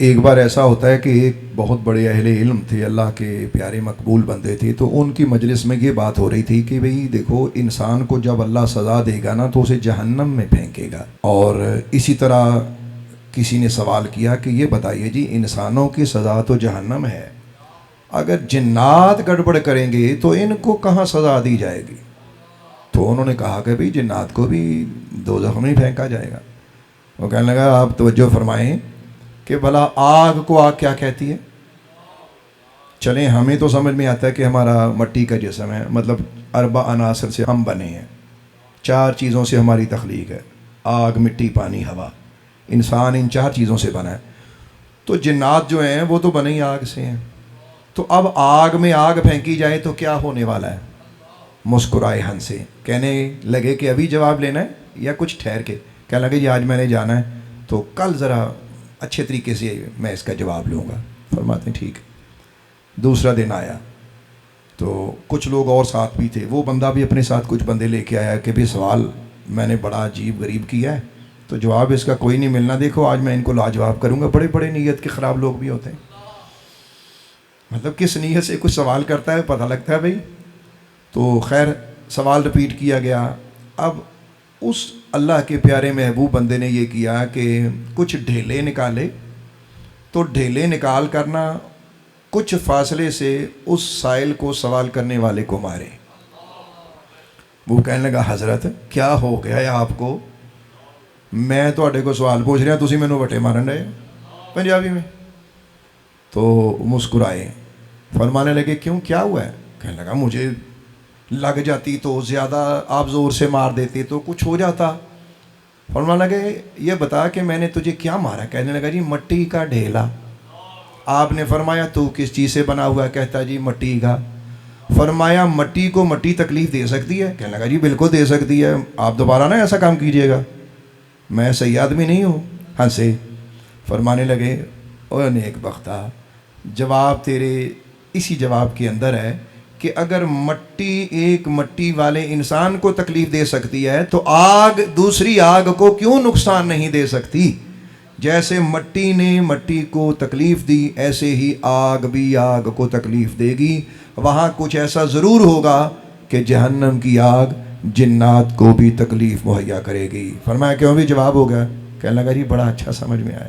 ایک بار ایسا ہوتا ہے کہ ایک بہت بڑے اہل علم تھے، اللہ کے پیارے مقبول بندے تھے، تو ان کی مجلس میں یہ بات ہو رہی تھی کہ بھئی دیکھو، انسان کو جب اللہ سزا دے گا نا تو اسے جہنم میں پھینکے گا۔ اور اسی طرح کسی نے سوال کیا کہ یہ بتائیے جی، انسانوں کی سزا تو جہنم ہے، اگر جنات گڑبڑ کریں گے تو ان کو کہاں سزا دی جائے گی؟ تو انہوں نے کہا کہ بھئی جنات کو بھی دوزخ میں پھینکا جائے گا۔ وہ کہنے لگا آپ توجہ فرمائیں کہ بھلا آگ کو آگ کیا کہتی ہے؟ چلیں، ہمیں تو سمجھ میں آتا ہے کہ ہمارا مٹی کا جسم ہے، مطلب اربع عناصر سے ہم بنے ہیں، 4 چیزوں سے ہماری تخلیق ہے: آگ، مٹی، پانی، ہوا۔ انسان ان 4 چیزوں سے بنا ہے۔ تو جنات جو ہیں وہ تو بنے ہی آگ سے ہیں۔ تو اب آگ میں آگ پھینکی جائے تو کیا ہونے والا ہے؟ مسکرائے ہنسے، کہنے لگے کہ ابھی جواب لینا ہے یا کچھ ٹھہر کے؟ کہنے لگے جی آج میں نے جانا ہے تو کل ذرا اچھے طریقے سے میں اس کا جواب لوں گا۔ فرماتے ہیں ٹھیک۔ دوسرا دن آیا تو کچھ لوگ اور ساتھ بھی تھے، وہ بندہ بھی اپنے ساتھ کچھ بندے لے کے آیا کہ بھی سوال میں نے بڑا عجیب غریب کیا ہے تو جواب اس کا کوئی نہیں ملنا، دیکھو آج میں ان کو لاجواب کروں گا۔ بڑے بڑے نیت کے خراب لوگ بھی ہوتے ہیں، مطلب کس نیت سے کچھ سوال کرتا ہے پتہ لگتا ہے بھائی۔ تو خیر سوال رپیٹ کیا گیا۔ اب اس اللہ کے پیارے محبوب بندے نے یہ کیا کہ کچھ ڈھیلے نکالے، تو ڈھیلے نکال کرنا کچھ فاصلے سے اس سائل کو سوال کرنے والے کو مارے۔ وہ کہنے لگا حضرت کیا ہو گیا ہے آپ کو؟ میں تو کو سوال پوچھ رہا، تسی میں وٹے مارن رہے پنجابی میں۔ تو مسکرائے، فرمانے لگے کیوں، کیا ہوا ہے؟ کہنے لگا مجھے لگ جاتی تو زیادہ آپ زور سے مار دیتے تو کچھ ہو جاتا۔ فرمانے لگے یہ بتا کہ میں نے تجھے کیا مارا؟ کہنے لگا جی مٹی کا ڈھیلا۔ آپ نے فرمایا تو کس چیز سے بنا ہوا ہے؟ کہتا جی مٹی کا۔ فرمایا مٹی کو مٹی تکلیف دے سکتی ہے؟ کہنے لگا جی بالکل دے سکتی ہے، آپ دوبارہ نہ ایسا کام کیجئے گا، میں صحیح آدمی نہیں ہوں۔ ہنسے، فرمانے لگے اوہ نیک بختہ، جواب تیرے اسی جواب کے اندر ہے کہ اگر مٹی ایک مٹی والے انسان کو تکلیف دے سکتی ہے تو آگ دوسری آگ کو کیوں نقصان نہیں دے سکتی؟ جیسے مٹی نے مٹی کو تکلیف دی، ایسے ہی آگ بھی آگ کو تکلیف دے گی۔ وہاں کچھ ایسا ضرور ہوگا کہ جہنم کی آگ جنات کو بھی تکلیف مہیا کرے گی۔ فرمایا کیوں بھی جواب ہو گیا؟ کہنے لگا جی بڑا اچھا سمجھ میں آیا۔